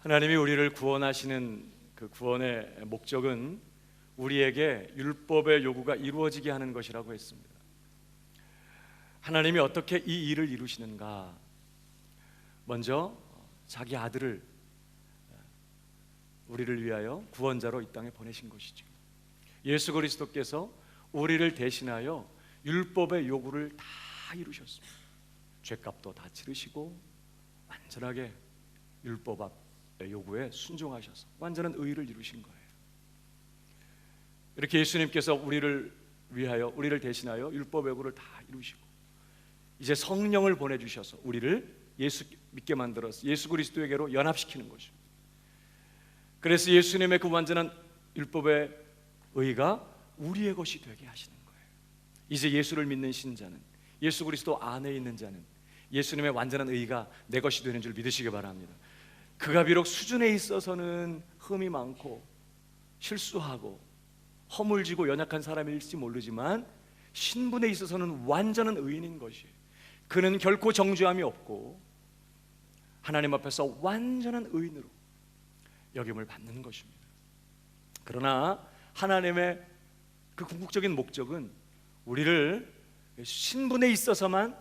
하나님이 우리를 구원하시는 그 구원의 목적은 우리에게 율법의 요구가 이루어지게 하는 것이라고 했습니다. 하나님이 어떻게 이 일을 이루시는가? 먼저 자기 아들을 우리를 위하여 구원자로 이 땅에 보내신 것이죠. 예수 그리스도께서 우리를 대신하여 율법의 요구를 다 이루셨습니다. 죄값도 다 치르시고 완전하게 율법 앞의 요구에 순종하셔서 완전한 의를 이루신 거예요. 이렇게 예수님께서 우리를 위하여, 우리를 대신하여 율법의 요구를 다 이루시고 이제 성령을 보내주셔서 우리를 예수 믿게 만들어서 예수 그리스도에게로 연합시키는 것입니다. 그래서 예수님의 그 완전한 율법의 의가 우리의 것이 되게 하시는 거예요. 이제 예수를 믿는 신자는, 예수 그리스도 안에 있는 자는 예수님의 완전한 의가 내 것이 되는 줄 믿으시기 바랍니다. 그가 비록 수준에 있어서는 흠이 많고 실수하고 허물지고 연약한 사람일지 모르지만 신분에 있어서는 완전한 의인인 것이에요. 그는 결코 정죄함이 없고 하나님 앞에서 완전한 의인으로 여김을 받는 것입니다. 그러나 하나님의 그 궁극적인 목적은 우리를 신분에 있어서만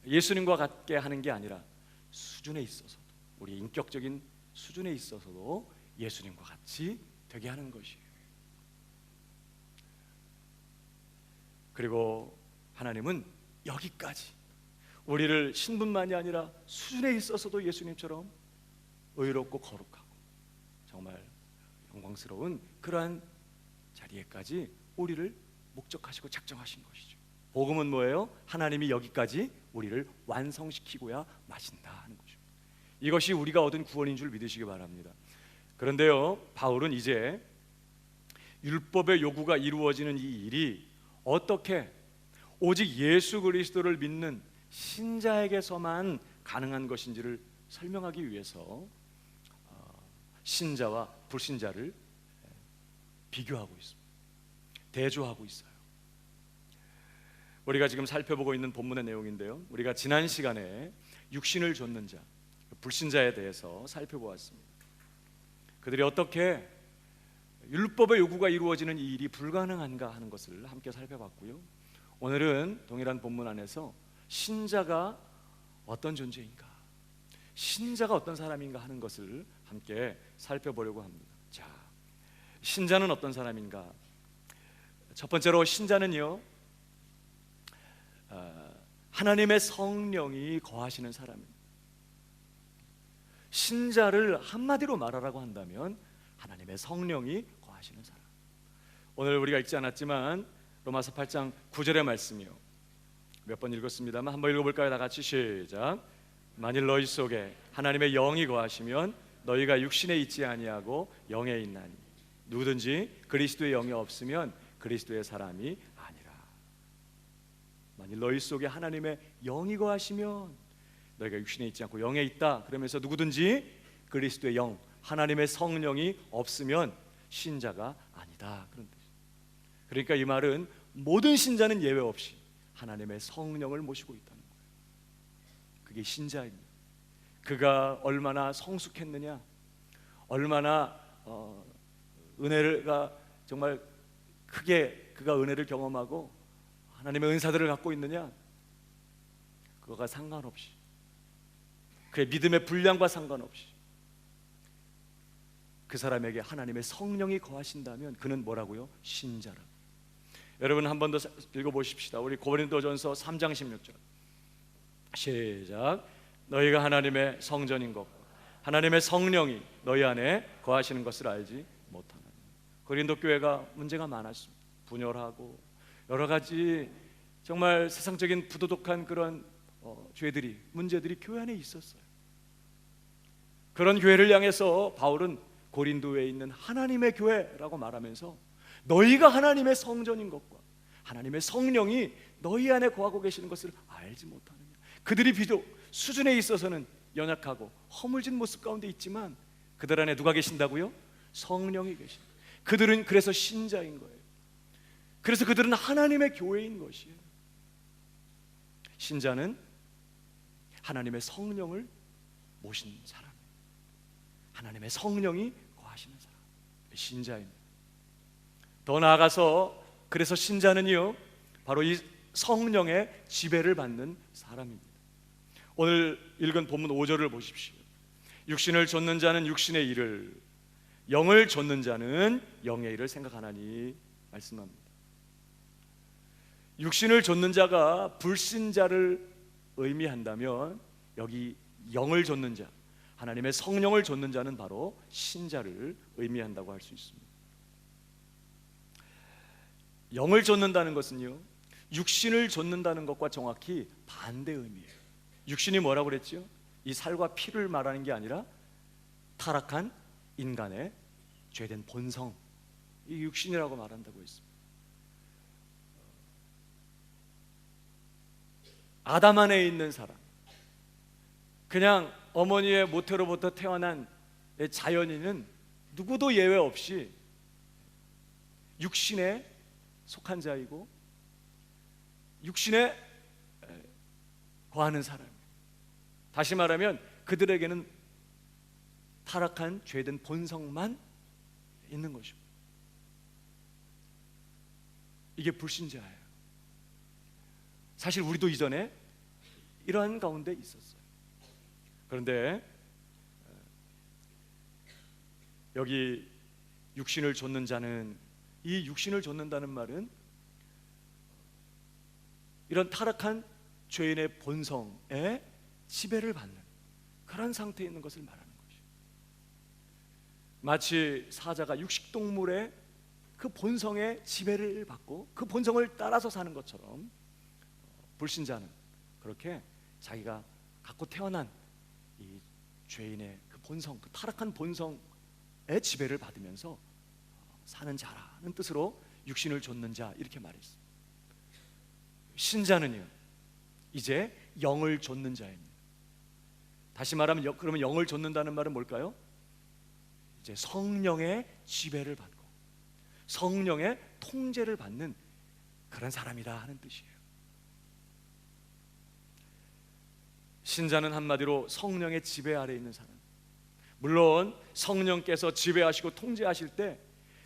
예수님과 같게 하는 게 아니라 수준에 있어서도, 우리 인격적인 수준에 있어서도 예수님과 같이 되게 하는 것이에요. 그리고 하나님은 여기까지 우리를 신분만이 아니라 수준에 있어서도 예수님처럼 의롭고 거룩하고 정말 영광스러운 그러한 자리에까지 우리를 목적하시고 작정하신 것이죠. 복음은 뭐예요? 하나님이 여기까지 우리를 완성시키고야 마신다 하는 거죠. 이것이 우리가 얻은 구원인 줄 믿으시기 바랍니다. 그런데요, 바울은 이제 율법의 요구가 이루어지는 이 일이 어떻게 오직 예수 그리스도를 믿는 신자에게서만 가능한 것인지를 설명하기 위해서 신자와 불신자를 비교하고 있습니다. 대조하고 있어요. 우리가 지금 살펴보고 있는 본문의 내용인데요, 우리가 지난 시간에 육신을 좇는 자, 불신자에 대해서 살펴보았습니다. 그들이 어떻게 율법의 요구가 이루어지는 이 일이 불가능한가 하는 것을 함께 살펴봤고요. 오늘은 동일한 본문 안에서 신자가 어떤 존재인가, 신자가 어떤 사람인가 하는 것을 함께 살펴보려고 합니다. 자, 신자는 어떤 사람인가? 첫 번째로 신자는요, 하나님의 성령이 거하시는 사람입니다. 신자를 한마디로 말하라고 한다면 하나님의 성령이 거하시는 사람. 오늘 우리가 읽지 않았지만 로마서 8장 9절의 말씀이요, 몇 번 읽었습니다만 한번 읽어볼까요? 다 같이 시작. 만일 너희 속에 하나님의 영이 거하시면 너희가 육신에 있지 아니하고 영에 있나니 누구든지 그리스도의 영이 없으면 그리스도의 사람이 아니라. 만일 너희 속에 하나님의 영이 거하시면 너희가 육신에 있지 않고 영에 있다. 그러면서 누구든지 그리스도의 영, 하나님의 성령이 없으면 신자가 아니다, 그런 뜻이에요. 그러니까 이 말은 모든 신자는 예외 없이 하나님의 성령을 모시고 있다는 거예요. 그게 신자입니다. 그가 얼마나 성숙했느냐, 얼마나 은혜가 정말 크게 그가 은혜를 경험하고 하나님의 은사들을 갖고 있느냐, 그거가 상관없이, 그의 믿음의 분량과 상관없이 그 사람에게 하나님의 성령이 거하신다면 그는 뭐라고요? 신자라고. 여러분 한 번 더 읽어보십시다. 우리 고린도전서 3장 16절 시작. 너희가 하나님의 성전인 것과 하나님의 성령이 너희 안에 거하시는 것을 알지 못하느냐. 고린도 교회가 문제가 많았습니다. 분열하고 여러 가지 정말 세상적인 부도덕한 그런 죄들이, 문제들이 교회 안에 있었어요. 그런 교회를 향해서 바울은 고린도에 있는 하나님의 교회라고 말하면서 너희가 하나님의 성전인 것과 하나님의 성령이 너희 안에 거하고 계시는 것을 알지 못하느냐. 그들이 비록 수준에 있어서는 연약하고 허물진 모습 가운데 있지만 그들 안에 누가 계신다고요? 성령이 계신다. 그들은 그래서 신자인 거예요. 그래서 그들은 하나님의 교회인 것이에요. 신자는 하나님의 성령을 모신 사람, 하나님의 성령이 거하시는 사람, 신자입니다. 더 나아가서 그래서 신자는요, 바로 이 성령의 지배를 받는 사람입니다. 오늘 읽은 본문 5절을 보십시오. 육신을 좇는 자는 육신의 일을, 영을 좇는 자는 영의 일을 생각하나니 말씀합니다. 육신을 좇는 자가 불신자를 의미한다면 여기 영을 좇는 자, 하나님의 성령을 좇는 자는 바로 신자를 의미한다고 할 수 있습니다. 영을 좇는다는 것은요, 육신을 좇는다는 것과 정확히 반대 의미예요. 육신이 뭐라고 그랬죠? 이 살과 피를 말하는 게 아니라 타락한 인간의 죄된 본성, 이 육신이라고 말한다고 했습니다. 아담 안에 있는 사람, 그냥 어머니의 모태로부터 태어난 자연인은 누구도 예외 없이 육신에 속한 자이고 육신에 거하는 사람이에요. 다시 말하면 그들에게는 타락한 죄된 본성만 있는 것입니다. 이게 불신자예요. 사실 우리도 이전에 이러한 가운데 있었어요. 그런데 여기 육신을 좇는 자는, 이 육신을 좇는다는 말은 이런 타락한 죄인의 본성에 지배를 받는 그런 상태에 있는 것을 말하는 것이죠. 마치 사자가 육식동물의 그 본성의 지배를 받고 그 본성을 따라서 사는 것처럼 불신자는 그렇게 자기가 갖고 태어난 이 죄인의 그 본성, 그 타락한 본성의 지배를 받으면서 사는 자라는 뜻으로 육신을 좇는 자 이렇게 말했습니다. 신자는요, 이제 영을 좇는 자입니다. 다시 말하면 그러면 영을 좇는다는 말은 뭘까요? 이제 성령의 지배를 받고 성령의 통제를 받는 그런 사람이다 하는 뜻이에요. 신자는 한마디로 성령의 지배 아래에 있는 사람. 물론 성령께서 지배하시고 통제하실 때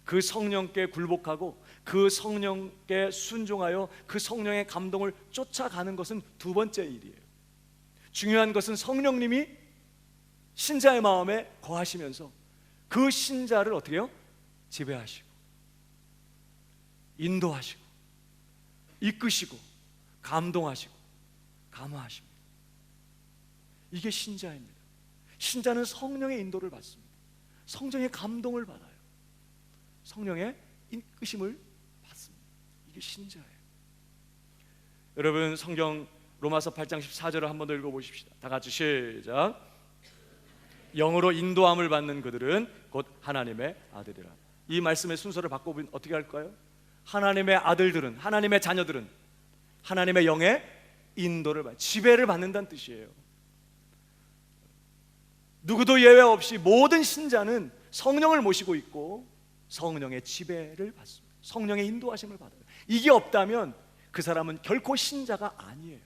그 성령께 굴복하고 그 성령께 순종하여 그 성령의 감동을 쫓아가는 것은 두 번째 일이에요. 중요한 것은 성령님이 신자의 마음에 거하시면서 그 신자를 어떻게 해요? 지배하시고 인도하시고 이끄시고 감동하시고 감화하십니다. 이게 신자입니다. 신자는 성령의 인도를 받습니다. 성령의 감동을 받아요. 성령의 이끄심을 받습니다. 이게 신자예요. 여러분 성경 로마서 8장 14절을 한 번 더 읽어보십시다. 다 같이 시작. 영으로 인도함을 받는 그들은 곧 하나님의 아들이라. 이 말씀의 순서를 바꿔보면 어떻게 할까요? 하나님의 아들들은, 하나님의 자녀들은 하나님의 영의 인도를 받, 지배를 받는다는 뜻이에요. 누구도 예외 없이 모든 신자는 성령을 모시고 있고 성령의 지배를 받습니다. 성령의 인도하심을 받아요. 이게 없다면 그 사람은 결코 신자가 아니에요.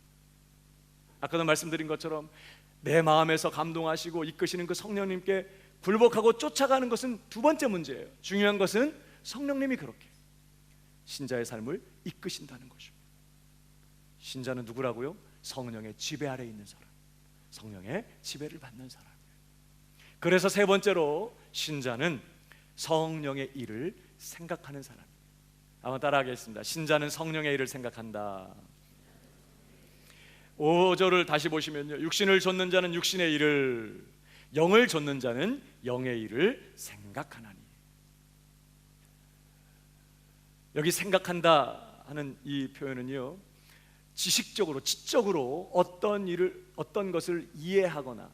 아까도 말씀드린 것처럼 내 마음에서 감동하시고 이끄시는 그 성령님께 굴복하고 쫓아가는 것은 두 번째 문제예요. 중요한 것은 성령님이 그렇게 신자의 삶을 이끄신다는 것입니다. 신자는 누구라고요? 성령의 지배 아래에 있는 사람, 성령의 지배를 받는 사람이에요. 그래서 세 번째로 신자는 성령의 일을 생각하는 사람입니다. 한번 따라하겠습니다. 신자는 성령의 일을 생각한다. 5절을 다시 보시면요, 육신을 좇는 자는 육신의 일을, 영을 좇는 자는 영의 일을 생각하나니. 여기 생각한다 하는 이 표현은요, 지식적으로 지적으로 어떤 것을 이해하거나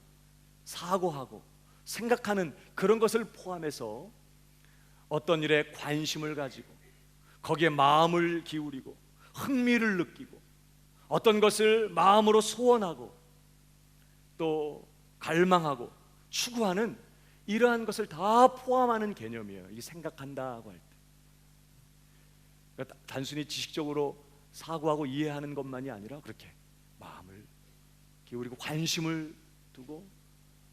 사고하고 생각하는 그런 것을 포함해서 어떤 일에 관심을 가지고 거기에 마음을 기울이고 흥미를 느끼고 어떤 것을 마음으로 소원하고 또 갈망하고 추구하는 이러한 것을 다 포함하는 개념이에요. 이 생각한다고 할 때. 그러니까 단순히 지식적으로 사고하고 이해하는 것만이 아니라 그렇게 마음을 기울이고 관심을 두고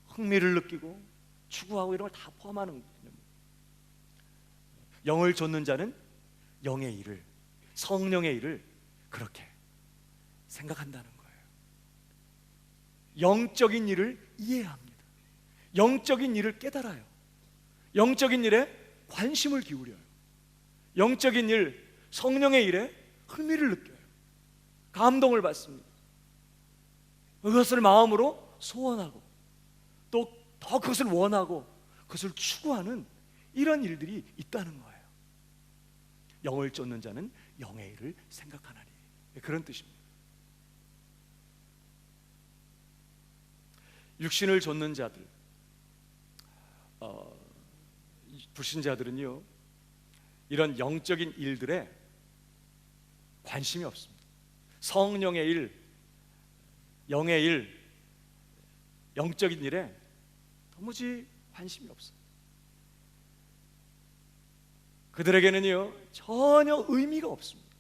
흥미를 느끼고 추구하고 이런 걸 다 포함하는 개념. 영을 좇는 자는 영의 일을, 성령의 일을 그렇게 생각한다는 거예요. 영적인 일을 이해합니다. 영적인 일을 깨달아요. 영적인 일에 관심을 기울여요. 영적인 일, 성령의 일에 흥미를 느껴요. 감동을 받습니다. 그것을 마음으로 소원하고 또 더 그것을 원하고 그것을 추구하는 이런 일들이 있다는 거예요. 영을 쫓는 자는 영의 일을 생각하나니, 그런 뜻입니다. 육신을 좇는 자들, 불신자들은요, 이런 영적인 일들에 관심이 없습니다. 성령의 일, 영의 일, 영적인 일에 도무지 관심이 없어요. 그들에게는요, 전혀 의미가 없습니다.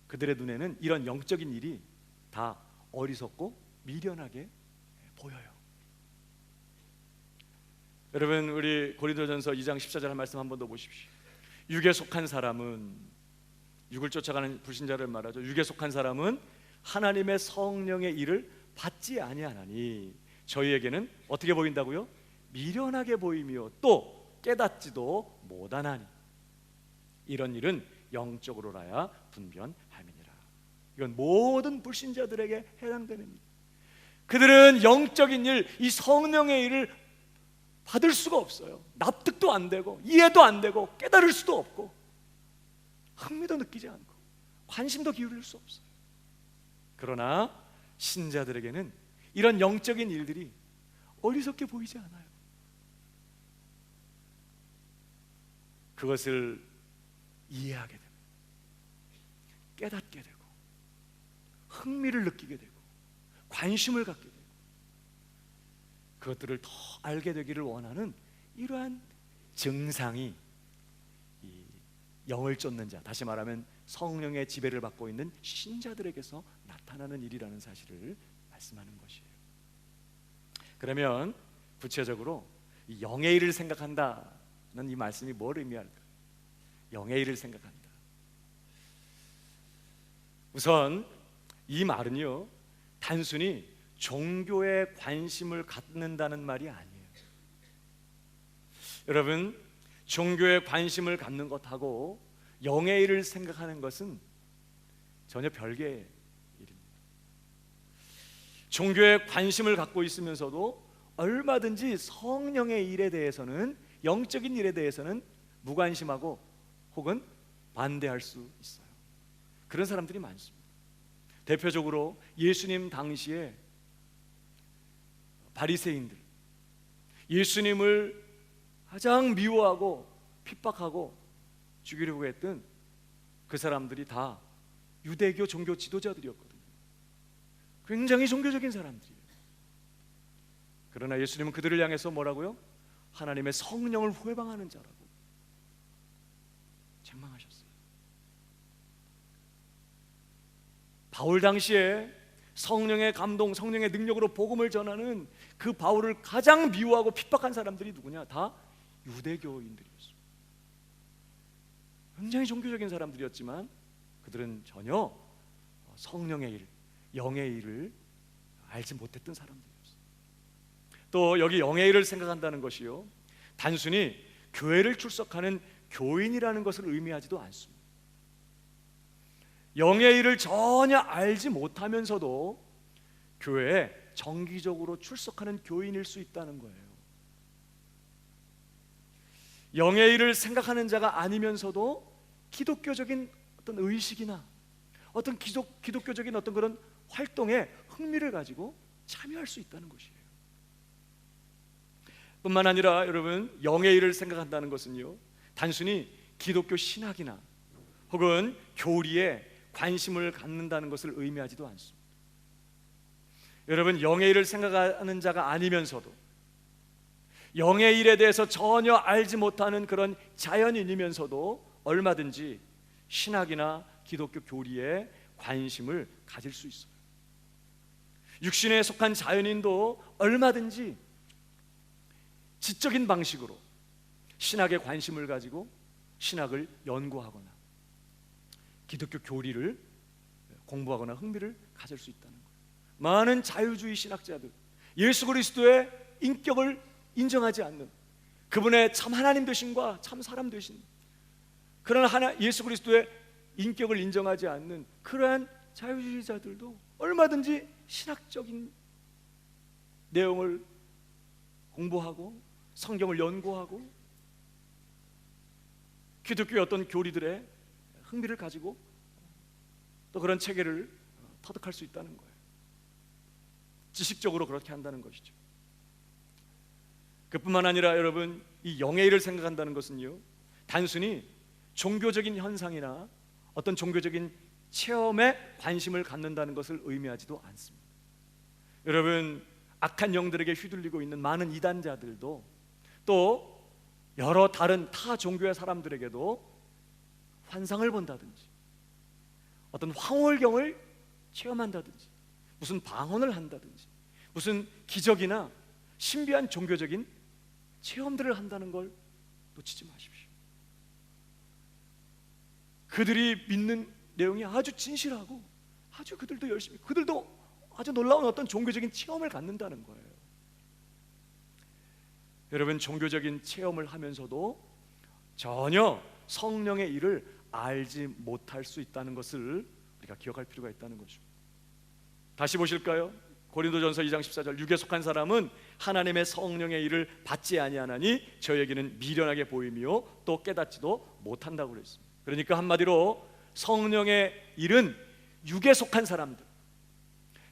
그들의 눈에는 이런 영적인 일이 다 어리석고 미련하게 보여요. 여러분, 우리 고린도전서 2장 14절 말씀 한 번 더 보십시오. 육에 속한 사람은, 육을 쫓아가는 불신자를 말하죠. 육에 속한 사람은 하나님의 성령의 일을 받지 아니하나니 저희에게는 어떻게 보인다고요? 미련하게 보이며 또 깨닫지도 못하나니 이런 일은 영적으로라야 분별함이니라. 이건 모든 불신자들에게 해당되는 일. 그들은 영적인 일, 이 성령의 일을 받을 수가 없어요. 납득도 안 되고 이해도 안 되고 깨달을 수도 없고 흥미도 느끼지 않고 관심도 기울일 수 없어요. 그러나 신자들에게는 이런 영적인 일들이 어리석게 보이지 않아요. 그것을 이해하게 됩니다. 깨닫게 되고 흥미를 느끼게 되고 관심을 갖게 되고 그것들을 더 알게 되기를 원하는 이러한 증상이 이 영을 쫓는 자, 다시 말하면 성령의 지배를 받고 있는 신자들에게서 나타나는 일이라는 사실을 말씀하는 것이에요. 그러면 구체적으로 이 영의 일을 생각한다는 이 말씀이 뭘 의미할까요? 영의 일을 생각한다. 우선 이 말은요, 단순히 종교에 관심을 갖는다는 말이 아니에요. 여러분, 종교에 관심을 갖는 것하고 영의 일을 생각하는 것은 전혀 별개의 일입니다. 종교에 관심을 갖고 있으면서도 얼마든지 성령의 일에 대해서는, 영적인 일에 대해서는 무관심하고 혹은 반대할 수 있어요. 그런 사람들이 많습니다. 대표적으로 예수님 당시에 바리새인들, 예수님을 가장 미워하고 핍박하고 죽이려고 했던 그 사람들이 다 유대교 종교 지도자들이었거든요. 굉장히 종교적인 사람들이에요. 그러나 예수님은 그들을 향해서 뭐라고요? 하나님의 성령을 회방하는 자라고 책망하셨어요. 바울 당시에 성령의 감동, 성령의 능력으로 복음을 전하는 그 바울을 가장 미워하고 핍박한 사람들이 누구냐? 다 유대교인들이었습니다. 굉장히 종교적인 사람들이었지만 그들은 전혀 성령의 일, 영의 일을 알지 못했던 사람들이었어요. 또 여기 영의 일을 생각한다는 것이요, 단순히 교회를 출석하는 교인이라는 것을 의미하지도 않습니다. 영의 일을 전혀 알지 못하면서도 교회에 정기적으로 출석하는 교인일 수 있다는 거예요. 영의 일을 생각하는 자가 아니면서도 기독교적인 어떤 의식이나 어떤 기독교적인 어떤 그런 활동에 흥미를 가지고 참여할 수 있다는 것이에요. 뿐만 아니라 여러분, 영의 일을 생각한다는 것은요, 단순히 기독교 신학이나 혹은 교리에 관심을 갖는다는 것을 의미하지도 않습니다. 여러분, 영의 일을 생각하는 자가 아니면서도 영의 일에 대해서 전혀 알지 못하는 그런 자연인이면서도 얼마든지 신학이나 기독교 교리에 관심을 가질 수 있어요. 육신에 속한 자연인도 얼마든지 지적인 방식으로 신학에 관심을 가지고 신학을 연구하거나 기독교 교리를 공부하거나 흥미를 가질 수 있다는 거예요. 많은 자유주의 신학자들, 예수 그리스도의 인격을 인정하지 않는, 그분의 참 하나님 되심과 참 사람 되심, 그러나 예수 그리스도의 인격을 인정하지 않는 그러한 자유주의자들도 얼마든지 신학적인 내용을 공부하고 성경을 연구하고 기독교의 어떤 교리들의 흥미를 가지고 또 그런 체계를 터득할 수 있다는 거예요. 지식적으로 그렇게 한다는 것이죠. 그뿐만 아니라 여러분, 이 영의 일을 생각한다는 것은요, 단순히 종교적인 현상이나 어떤 종교적인 체험에 관심을 갖는다는 것을 의미하지도 않습니다. 여러분, 악한 영들에게 휘둘리고 있는 많은 이단자들도 또 여러 다른 타 종교의 사람들에게도 환상을 본다든지 어떤 황홀경을 체험한다든지 무슨 방언을 한다든지 무슨 기적이나 신비한 종교적인 체험들을 한다는 걸 놓치지 마십시오. 그들이 믿는 내용이 아주 진실하고 아주 그들도 열심히, 그들도 아주 놀라운 어떤 종교적인 체험을 갖는다는 거예요. 여러분, 종교적인 체험을 하면서도 전혀 성령의 일을 알지 못할 수 있다는 것을 우리가 기억할 필요가 있다는 거죠. 다시 보실까요? 고린도전서 2장 14절, 육에 속한 사람은 하나님의 성령의 일을 받지 아니하나니 저에게는 미련하게 보이며 또 깨닫지도 못한다고 그랬습니다. 그러니까 한마디로 성령의 일은 육에 속한 사람들,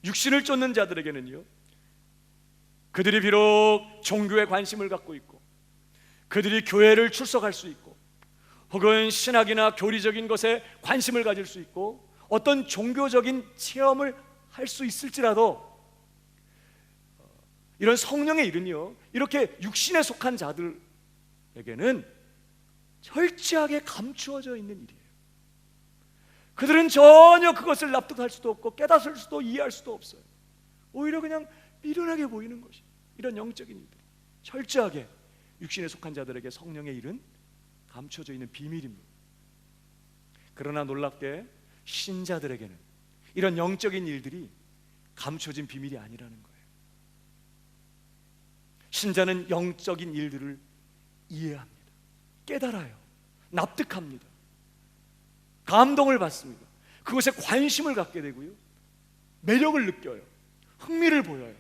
육신을 쫓는 자들에게는요, 그들이 비록 종교에 관심을 갖고 있고 그들이 교회를 출석할 수 있고 혹은 신학이나 교리적인 것에 관심을 가질 수 있고 어떤 종교적인 체험을 할 수 있을지라도 이런 성령의 일은요, 이렇게 육신에 속한 자들에게는 철저하게 감추어져 있는 일이에요. 그들은 전혀 그것을 납득할 수도 없고 깨닫을 수도 이해할 수도 없어요. 오히려 그냥 미련하게 보이는 것이, 이런 영적인 일들, 철저하게 육신에 속한 자들에게 성령의 일은 감춰져 있는 비밀입니다. 그러나 놀랍게 신자들에게는 이런 영적인 일들이 감춰진 비밀이 아니라는 거예요. 신자는 영적인 일들을 이해합니다. 깨달아요. 납득합니다. 감동을 받습니다. 그것에 관심을 갖게 되고요, 매력을 느껴요. 흥미를 보여요.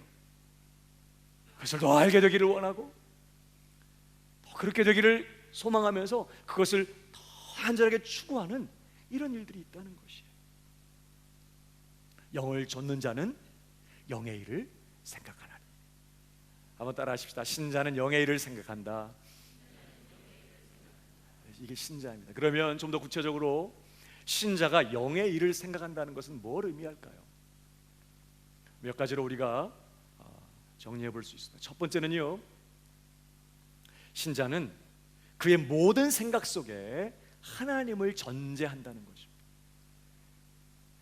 그것을 더 알게 되기를 원하고 더 그렇게 되기를 소망하면서 그것을 더 간절하게 추구하는 이런 일들이 있다는 것이에요. 영을 좇는 자는 영의 일을 생각하나니. 한번 따라 하십시다. 신자는 영의 일을 생각한다. 이게 신자입니다. 그러면 좀 더 구체적으로 신자가 영의 일을 생각한다는 것은 뭘 의미할까요? 몇 가지로 우리가 정리해 볼 수 있습니다. 첫 번째는요, 신자는 그의 모든 생각 속에 하나님을 전제한다는 것입니다.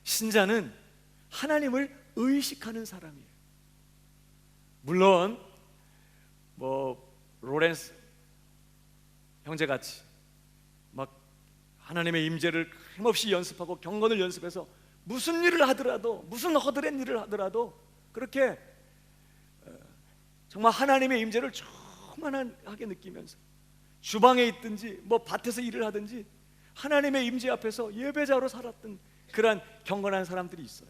신자는 하나님을 의식하는 사람이에요. 물론 로렌스 형제같이 막 하나님의 임재를 힘없이 연습하고 경건을 연습해서 무슨 일을 하더라도, 무슨 허드렛 일을 하더라도 그렇게 정말 하나님의 임재를 충만하게 느끼면서 주방에 있든지 밭에서 일을 하든지 하나님의 임재 앞에서 예배자로 살았던 그러한 경건한 사람들이 있어요.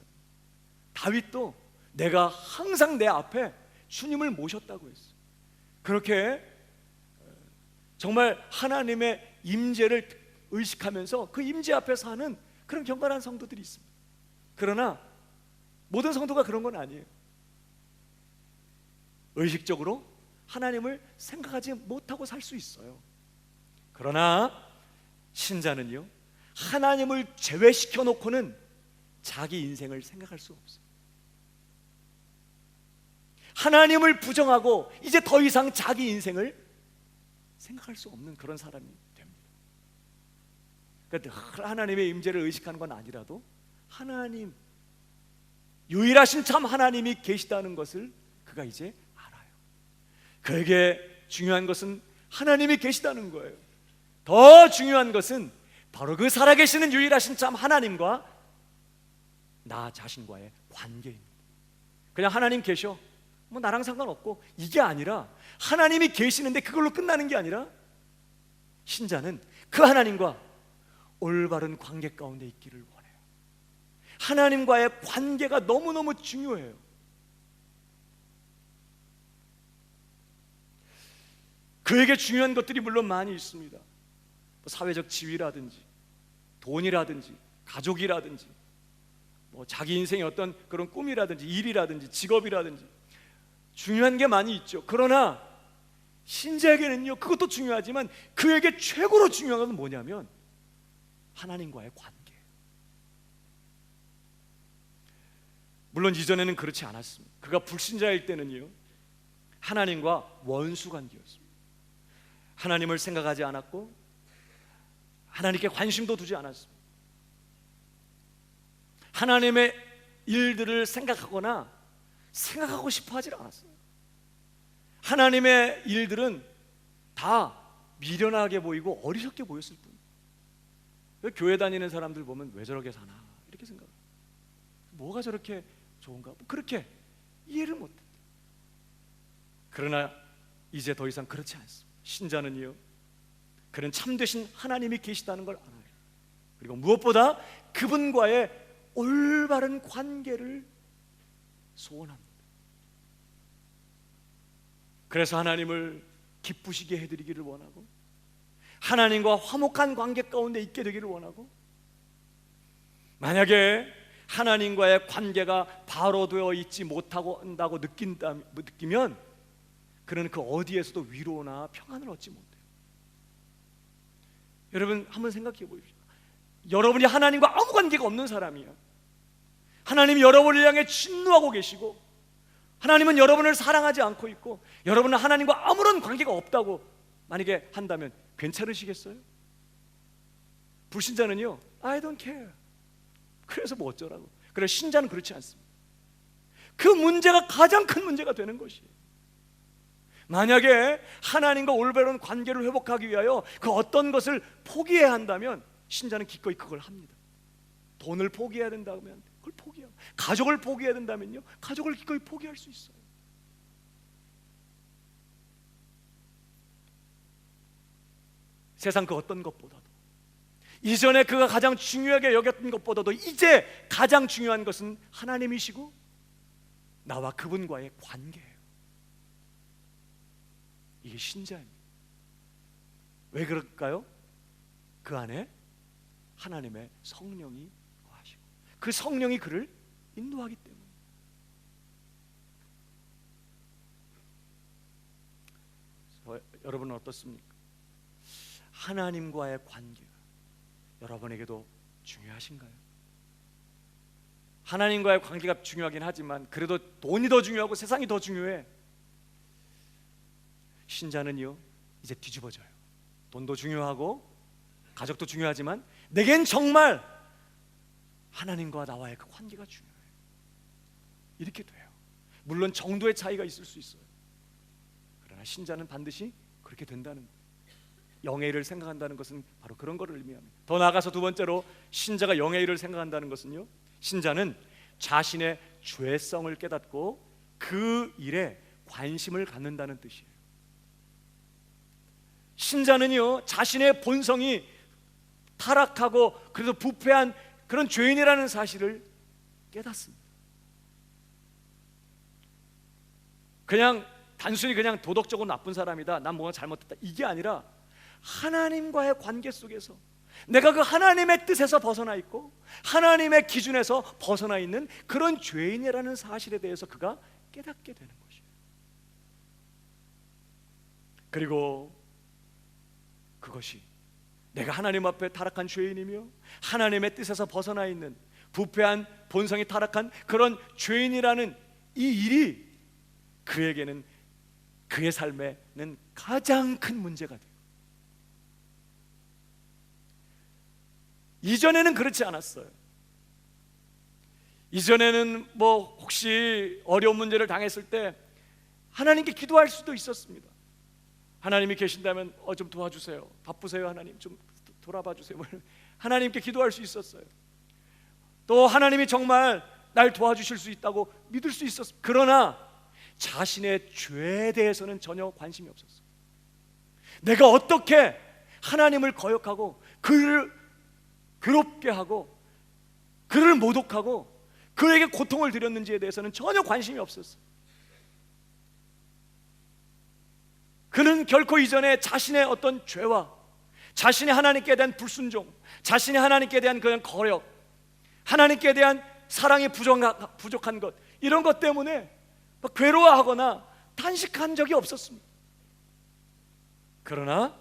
다윗도 내가 항상 내 앞에 주님을 모셨다고 했어요. 그렇게 정말 하나님의 임재를 의식하면서 그 임재 앞에 사는 그런 경건한 성도들이 있습니다. 그러나 모든 성도가 그런 건 아니에요. 의식적으로 하나님을 생각하지 못하고 살 수 있어요. 그러나 신자는요, 하나님을 제외시켜 놓고는 자기 인생을 생각할 수 없어요. 하나님을 부정하고 이제 더 이상 자기 인생을 생각할 수 없는 그런 사람이 됩니다. 그러니까 하나님의 임재를 의식하는 건 아니라도 하나님, 유일하신 참 하나님이 계시다는 것을 그가 이제 알아요. 그에게 중요한 것은 하나님이 계시다는 거예요. 더 중요한 것은 바로 그 살아계시는 유일하신 참 하나님과 나 자신과의 관계입니다. 그냥 하나님 계셔, 뭐 나랑 상관없고, 이게 아니라 하나님이 계시는데 그걸로 끝나는 게 아니라 신자는 그 하나님과 올바른 관계 가운데 있기를 원해요. 하나님과의 관계가 너무너무 중요해요. 그에게 중요한 것들이 물론 많이 있습니다. 사회적 지위라든지 돈이라든지 가족이라든지 뭐 자기 인생의 어떤 그런 꿈이라든지 일이라든지 직업이라든지 중요한 게 많이 있죠. 그러나 신자에게는요, 그것도 중요하지만 그에게 최고로 중요한 것은 뭐냐면 하나님과의 관계예요. 물론 이전에는 그렇지 않았습니다. 그가 불신자일 때는요, 하나님과 원수 관계였습니다. 하나님을 생각하지 않았고 하나님께 관심도 두지 않았습니다. 하나님의 일들을 생각하거나 생각하고 싶어 하지 않았어요. 하나님의 일들은 다 미련하게 보이고 어리석게 보였을 뿐. 교회 다니는 사람들 보면 왜 저렇게 사나 이렇게 생각해요. 뭐가 저렇게 좋은가, 그렇게 이해를 못해요. 그러나 이제 더 이상 그렇지 않습니다. 신자는요, 그는 참되신 하나님이 계시다는 걸 알아요. 그리고 무엇보다 그분과의 올바른 관계를 소원합니다. 그래서 하나님을 기쁘시게 해드리기를 원하고, 하나님과 화목한 관계 가운데 있게 되기를 원하고, 만약에 하나님과의 관계가 바로 되어 있지 못하고 한다고 느끼면 그는 그 어디에서도 위로나 평안을 얻지 못해요. 여러분 한번 생각해 보십시오. 여러분이 하나님과 아무 관계가 없는 사람이에요. 하나님이 여러분을 향해 진노하고 계시고, 하나님은 여러분을 사랑하지 않고 있고, 여러분은 하나님과 아무런 관계가 없다고 만약에 한다면 괜찮으시겠어요? 불신자는요, I don't care. 그래서 뭐 어쩌라고. 그래, 신자는 그렇지 않습니다. 그 문제가 가장 큰 문제가 되는 것이에요. 만약에 하나님과 올바른 관계를 회복하기 위하여 그 어떤 것을 포기해야 한다면 신자는 기꺼이 그걸 합니다. 돈을 포기해야 된다면 그걸 포기하고, 가족을 포기해야 된다면요, 가족을 기꺼이 포기할 수 있어요. 세상 그 어떤 것보다도, 이전에 그가 가장 중요하게 여겼던 것보다도 이제 가장 중요한 것은 하나님이시고 나와 그분과의 관계예요. 이게 신자입니다. 왜 그럴까요? 그 안에 하나님의 성령이 거하시고 그 성령이 그를 인도하기 때문에. 여러분은 어떻습니까? 하나님과의 관계가 여러분에게도 중요하신가요? 하나님과의 관계가 중요하긴 하지만 그래도 돈이 더 중요하고 세상이 더 중요해. 신자는요, 이제 뒤집어져요. 돈도 중요하고 가족도 중요하지만 내겐 정말 하나님과 나와의 그 관계가 중요해요. 이렇게 돼요. 물론 정도의 차이가 있을 수 있어요. 그러나 신자는 반드시 그렇게 된다는 거예요. 영의 일을 생각한다는 것은 바로 그런 것을 의미합니다. 더 나아가서 두 번째로, 신자가 영의 일을 생각한다는 것은요, 신자는 자신의 죄성을 깨닫고 그 일에 관심을 갖는다는 뜻이에요. 신자는요, 자신의 본성이 타락하고 그래서 부패한 그런 죄인이라는 사실을 깨닫습니다. 그냥 단순히 그냥 도덕적으로 나쁜 사람이다, 난 뭔가 잘못했다, 이게 아니라 하나님과의 관계 속에서 내가 그 하나님의 뜻에서 벗어나 있고 하나님의 기준에서 벗어나 있는 그런 죄인이라는 사실에 대해서 그가 깨닫게 되는 것이에요. 그리고 그것이 내가 하나님 앞에 타락한 죄인이며 하나님의 뜻에서 벗어나 있는 부패한 본성이 타락한 그런 죄인이라는 이 일이 그에게는, 그의 삶에는 가장 큰 문제가 돼요. 이전에는 그렇지 않았어요. 이전에는 뭐 혹시 어려운 문제를 당했을 때 하나님께 기도할 수도 있었습니다. 하나님이 계신다면 좀 도와주세요. 바쁘세요 하나님, 좀 돌아봐 주세요. 하나님께 기도할 수 있었어요. 또 하나님이 정말 날 도와주실 수 있다고 믿을 수 있었어요. 그러나 자신의 죄에 대해서는 전혀 관심이 없었어요. 내가 어떻게 하나님을 거역하고 그를 괴롭게 하고 그를 모독하고 그에게 고통을 드렸는지에 대해서는 전혀 관심이 없었어요. 그는 결코 이전에 자신의 어떤 죄와 자신의 하나님께 대한 불순종, 자신의 하나님께 대한 그런 거역, 하나님께 대한 사랑이 부족한 것, 이런 것 때문에 괴로워하거나 탄식한 적이 없었습니다. 그러나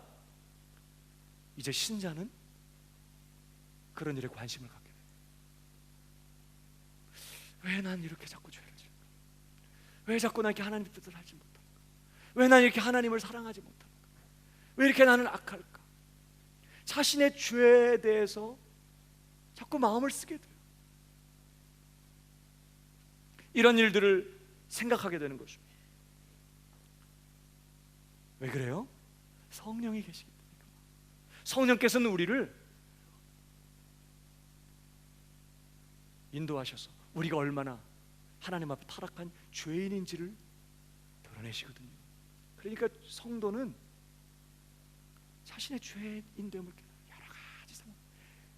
이제 신자는 그런 일에 관심을 갖게 돼요. 왜 난 이렇게 자꾸 죄를 지을까? 왜 자꾸 난 이렇게 하나님 뜻을 하지 못할까? 왜 난 이렇게 하나님을 사랑하지 못할까? 왜 이렇게 나는 악할까? 자신의 죄에 대해서 자꾸 마음을 쓰게 돼요. 이런 일들을 생각하게 되는 것입니다. 왜 그래요? 성령이 계시기 때문에. 성령께서는 우리를 인도하셔서 우리가 얼마나 하나님 앞에 타락한 죄인인지를 드러내시거든요. 그러니까 성도는 자신의 죄인됨을 여러 가지 상황,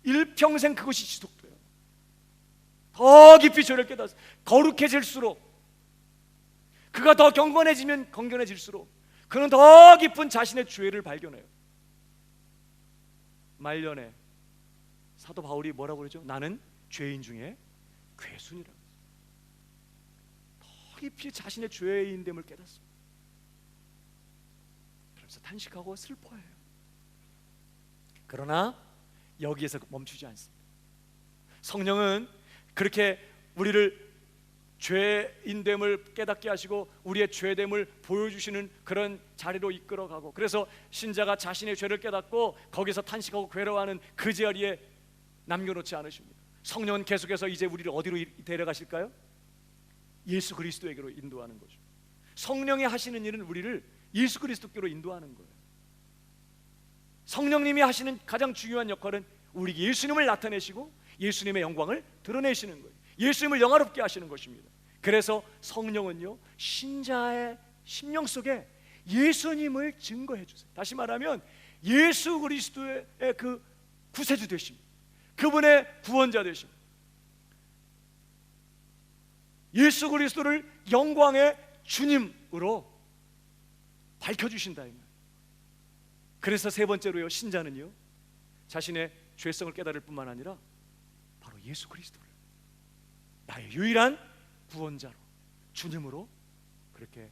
일평생 그것이 지속돼요. 더 깊이 죄를 깨닫어 거룩해질수록, 그가 더 경건해지면 경건해질수록 그는 더 깊은 자신의 죄를 발견해요. 말년에 사도 바울이 뭐라고 그러죠? 나는 죄인 중에 괴순이라고. 더 깊이 자신의 죄인됨을 깨닫습니다. 그래서 탄식하고 슬퍼해요. 그러나 여기에서 멈추지 않습니다. 성령은 그렇게 우리를 죄인됨을 깨닫게 하시고 우리의 죄됨을 보여주시는 그런 자리로 이끌어가고, 그래서 신자가 자신의 죄를 깨닫고 거기서 탄식하고 괴로워하는 그 자리에 남겨놓지 않으십니다. 성령은 계속해서 이제 우리를 어디로 데려가실까요? 예수 그리스도에게로 인도하는 거죠. 성령이 하시는 일은 우리를 예수 그리스도께로 인도하는 거예요. 성령님이 하시는 가장 중요한 역할은 우리 예수님을 나타내시고 예수님의 영광을 드러내시는 거예요. 예수님을 영화롭게 하시는 것입니다. 그래서 성령은요, 신자의 심령 속에 예수님을 증거해 주세요. 다시 말하면 예수 그리스도의 그 구세주 되십니다. 그분의 구원자 되십니다. 예수 그리스도를 영광의 주님으로 밝혀주신다. 그래서 세 번째로요, 신자는요, 자신의 죄성을 깨달을 뿐만 아니라 바로 예수 그리스도를 나의 유일한 구원자로, 주님으로 그렇게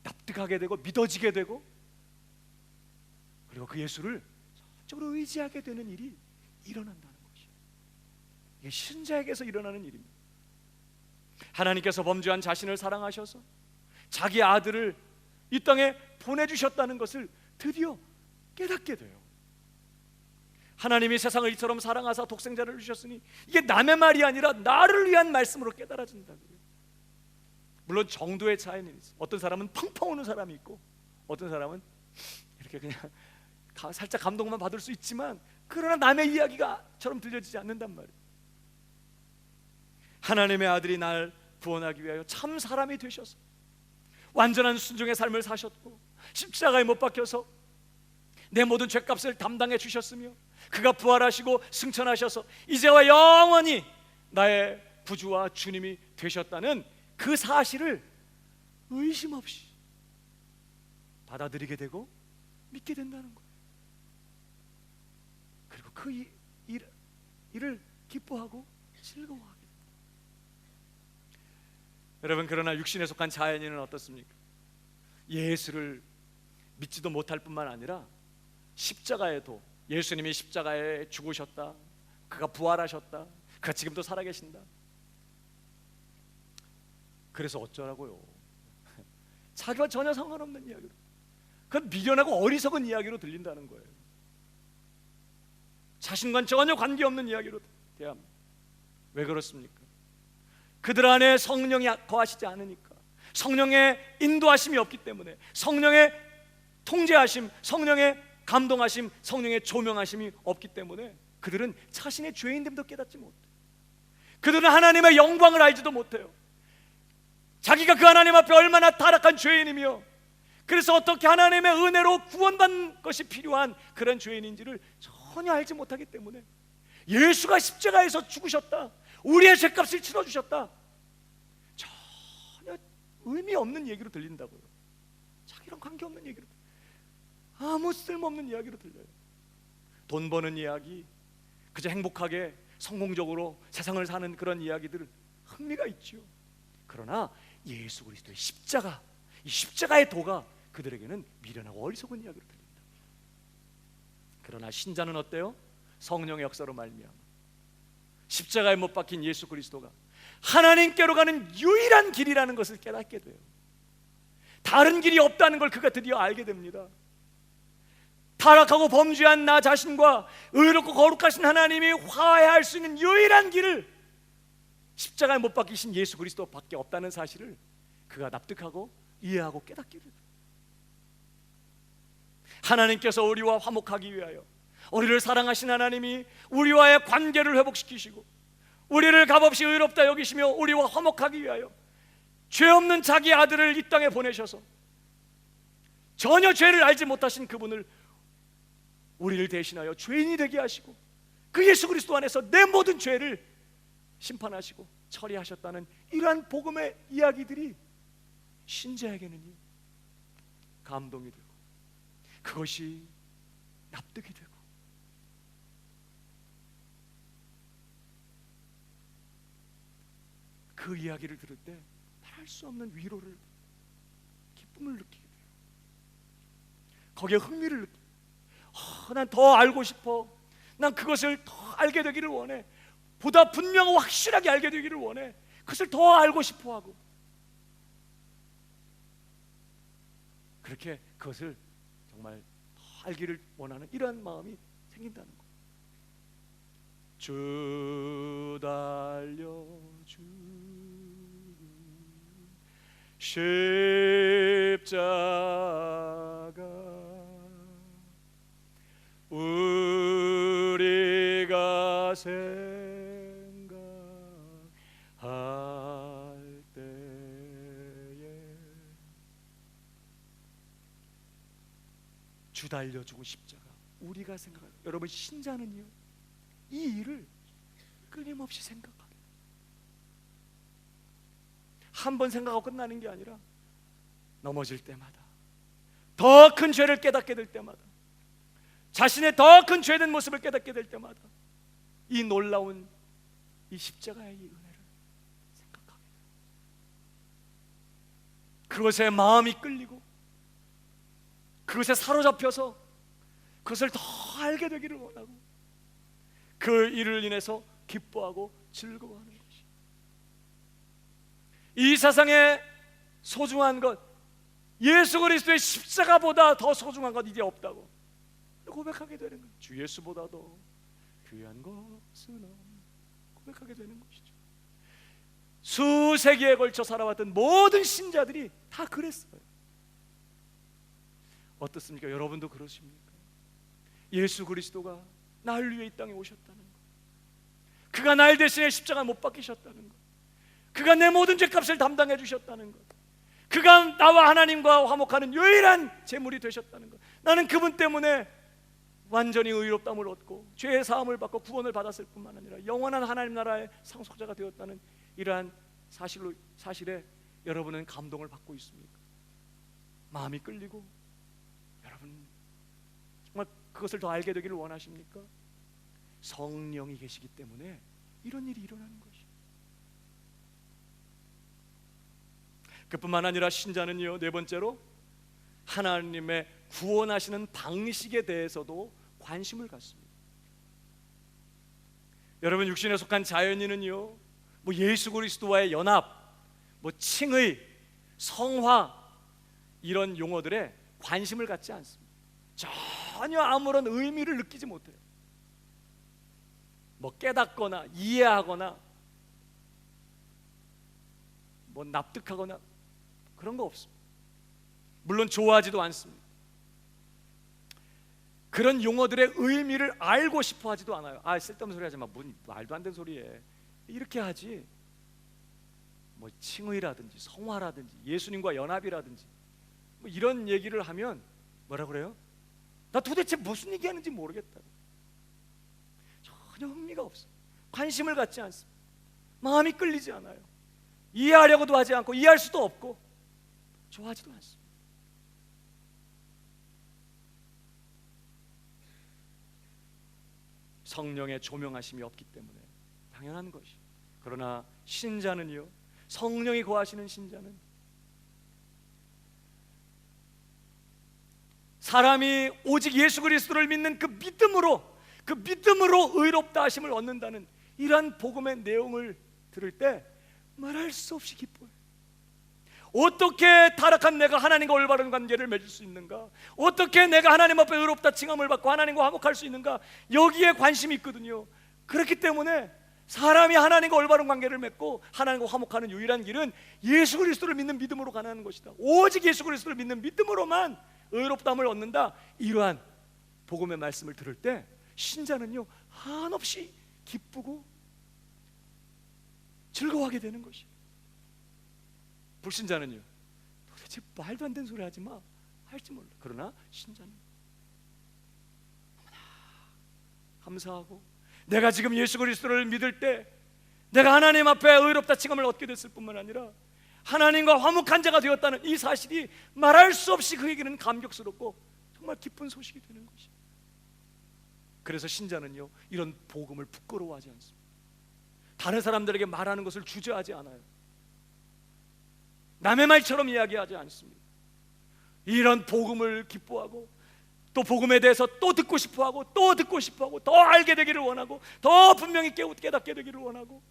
납득하게 되고 믿어지게 되고, 그리고 그 예수를 전적으로 의지하게 되는 일이 일어난다는 것이에요. 이게 신자에게서 일어나는 일입니다. 하나님께서 범죄한 자신을 사랑하셔서 자기 아들을 이 땅에 보내주셨다는 것을 드디어 깨닫게 돼요. 하나님이 세상을 이처럼 사랑하사 독생자를 주셨으니 이게 남의 말이 아니라 나를 위한 말씀으로 깨달아진다고요. 물론 정도의 차이는 있어요. 어떤 사람은 펑펑 우는 사람이 있고 어떤 사람은 이렇게 그냥 살짝 감동만 받을 수 있지만, 그러나 남의 이야기가처럼 들려지지 않는단 말이에요. 하나님의 아들이 날 구원하기 위하여 참 사람이 되셔서 완전한 순종의 삶을 사셨고 십자가에 못 박혀서 내 모든 죄값을 담당해 주셨으며 그가 부활하시고 승천하셔서 이제와 영원히 나의 구주와 주님이 되셨다는 그 사실을 의심 없이 받아들이게 되고 믿게 된다는 거예요. 그리고 그 일을 기뻐하고 즐거워하게 됩니다. 여러분, 그러나 육신에 속한 자연인은 어떻습니까? 예수를 믿지도 못할 뿐만 아니라 십자가에도 예수님이 십자가에 죽으셨다, 그가 부활하셨다, 그가 지금도 살아계신다. 그래서 어쩌라고요? 자기와 전혀 상관없는 이야기로, 그건 미련하고 어리석은 이야기로 들린다는 거예요. 자신과는 전혀 관계없는 이야기로 대합니다. 왜 그렇습니까? 그들 안에 성령이 거하시지 않으니까, 성령의 인도하심이 없기 때문에, 성령의 통제하심, 성령의 감동하심, 성령의 조명하심이 없기 때문에 그들은 자신의 죄인됨도 깨닫지 못해요. 그들은 하나님의 영광을 알지도 못해요. 자기가 그 하나님 앞에 얼마나 타락한 죄인이며, 그래서 어떻게 하나님의 은혜로 구원받는 것이 필요한 그런 죄인인지를 전혀 알지 못하기 때문에 예수가 십자가에서 죽으셨다, 우리의 죄값을 치러주셨다, 전혀 의미 없는 얘기로 들린다고요. 자기랑 관계없는 얘기로, 아무 쓸모없는 이야기로 들려요. 돈 버는 이야기, 그저 행복하게 성공적으로 세상을 사는 그런 이야기들 흥미가 있죠. 그러나 예수 그리스도의 십자가, 이 십자가의 도가 그들에게는 미련하고 어리석은 이야기로 들립니다. 그러나 신자는 어때요? 성령의 역사로 말미암아 십자가에 못 박힌 예수 그리스도가 하나님께로 가는 유일한 길이라는 것을 깨닫게 돼요. 다른 길이 없다는 걸 그가 드디어 알게 됩니다. 타락하고 범죄한 나 자신과 의롭고 거룩하신 하나님이 화해할 수 있는 유일한 길을 십자가에 못 박히신 예수 그리스도밖에 없다는 사실을 그가 납득하고 이해하고 깨닫게 됩니다. 하나님께서 우리와 화목하기 위하여, 우리를 사랑하신 하나님이 우리와의 관계를 회복시키시고 우리를 값없이 의롭다 여기시며 우리와 화목하기 위하여 죄 없는 자기 아들을 이 땅에 보내셔서 전혀 죄를 알지 못하신 그분을 우리를 대신하여 죄인이 되게 하시고 그 예수 그리스도 안에서 내 모든 죄를 심판하시고 처리하셨다는 이러한 복음의 이야기들이 신자에게는 감동이 되고 그것이 납득이 되고 그 이야기를 들을 때 말할 수 없는 위로를, 기쁨을 느끼게 돼요. 거기에 흥미를 느끼고 난 더 알고 싶어, 난 그것을 더 알게 되기를 원해, 보다 분명하고 확실하게 알게 되기를 원해, 그것을 더 알고 싶어하고 그렇게 그것을 정말 더 알기를 원하는 이러한 마음이 생긴다는 것. 주 달려주 십자가 우리가 생각할 때에 주 달려주고 십자가 우리가 생각할, 여러분 신자는요 이 일을 끊임없이 생각하게, 한 번 생각하고 끝나는 게 아니라 넘어질 때마다, 더 큰 죄를 깨닫게 될 때마다, 자신의 더 큰 죄된 모습을 깨닫게 될 때마다 이 놀라운 이 십자가의 이 은혜를 생각하게 돼요. 그것에 마음이 끌리고 그것에 사로잡혀서 그것을 더 알게 되기를 원하고 그 일을 인해서 기뻐하고 즐거워하는 것이, 이 세상에 소중한 것, 예수 그리스도의 십자가보다 더 소중한 것 이제 없다고 고백하게 되는 거예요. 주 예수보다도 귀한 것은 고백하게 되는 것이죠. 수세기에 걸쳐 살아왔던 모든 신자들이 다 그랬어요. 어떻습니까? 여러분도 그러십니까? 예수 그리스도가 날 위해 이 땅에 오셨다는 것, 그가 날 대신에 십자가 못 박히셨다는 것, 그가 내 모든 죄값을 담당해 주셨다는 것, 그가 나와 하나님과 화목하는 유일한 제물이 되셨다는 것, 나는 그분 때문에 완전히 의롭다함을 얻고 죄의 사함을 받고 구원을 받았을 뿐만 아니라 영원한 하나님 나라의 상속자가 되었다는 이러한 사실에 여러분은 감동을 받고 있습니까? 마음이 끌리고 여러분 정말 그것을 더 알게 되기를 원하십니까? 성령이 계시기 때문에 이런 일이 일어나는 것이죠. 그뿐만 아니라 신자는요, 네 번째로 하나님의 구원하시는 방식에 대해서도 관심을 갖습니다. 여러분 육신에 속한 자연인은요, 뭐 예수 그리스도와의 연합, 뭐 칭의, 성화 이런 용어들에 관심을 갖지 않습니다. 전혀 아무런 의미를 느끼지 못해요. 뭐 깨닫거나 이해하거나 뭐 납득하거나 그런 거 없습니다. 물론 좋아하지도 않습니다. 그런 용어들의 의미를 알고 싶어 하지도 않아요. 아, 쓸데없는 소리 하지 마. 뭔 말도 안 되는 소리해. 이렇게 하지. 뭐 칭의라든지 성화라든지 예수님과 연합이라든지 뭐 이런 얘기를 하면 뭐라 그래요? 나 도대체 무슨 얘기하는지 모르겠다. 전혀 흥미가 없어. 관심을 갖지 않습니다. 마음이 끌리지 않아요. 이해하려고도 하지 않고 이해할 수도 없고 좋아하지도 않습니다. 성령의 조명하심이 없기 때문에 당연한 것이. 그러나 신자는요, 성령이 거하시는 신자는 사람이 오직 예수 그리스도를 믿는 그 믿음으로 의롭다 하심을 얻는다는 이러한 복음의 내용을 들을 때 말할 수 없이 기뻐요. 어떻게 타락한 내가 하나님과 올바른 관계를 맺을 수 있는가? 어떻게 내가 하나님 앞에 의롭다 칭함을 받고 하나님과 화목할 수 있는가? 여기에 관심이 있거든요. 그렇기 때문에 사람이 하나님과 올바른 관계를 맺고 하나님과 화목하는 유일한 길은 예수 그리스도를 믿는 믿음으로 가는 것이다. 오직 예수 그리스도를 믿는 믿음으로만 의롭다함을 얻는다. 이러한 복음의 말씀을 들을 때 신자는요, 한없이 기쁘고 즐거워하게 되는 것이에요. 불신자는요, 도대체 말도 안 되는 소리 하지 마, 할지 몰라. 그러나 신자는 너무나 감사하고, 내가 지금 예수 그리스도를 믿을 때 내가 하나님 앞에 의롭다 칭함을 얻게 됐을 뿐만 아니라 하나님과 화목한 자가 되었다는 이 사실이 말할 수 없이 그에게는 감격스럽고 정말 기쁜 소식이 되는 것이에요. 그래서 신자는요, 이런 복음을 부끄러워하지 않습니다. 다른 사람들에게 말하는 것을 주저하지 않아요. 남의 말처럼 이야기하지 않습니다. 이런 복음을 기뻐하고 또 복음에 대해서 또 듣고 싶어하고 또 듣고 싶어하고 더 알게 되기를 원하고 더 분명히 깨닫게 되기를 원하고,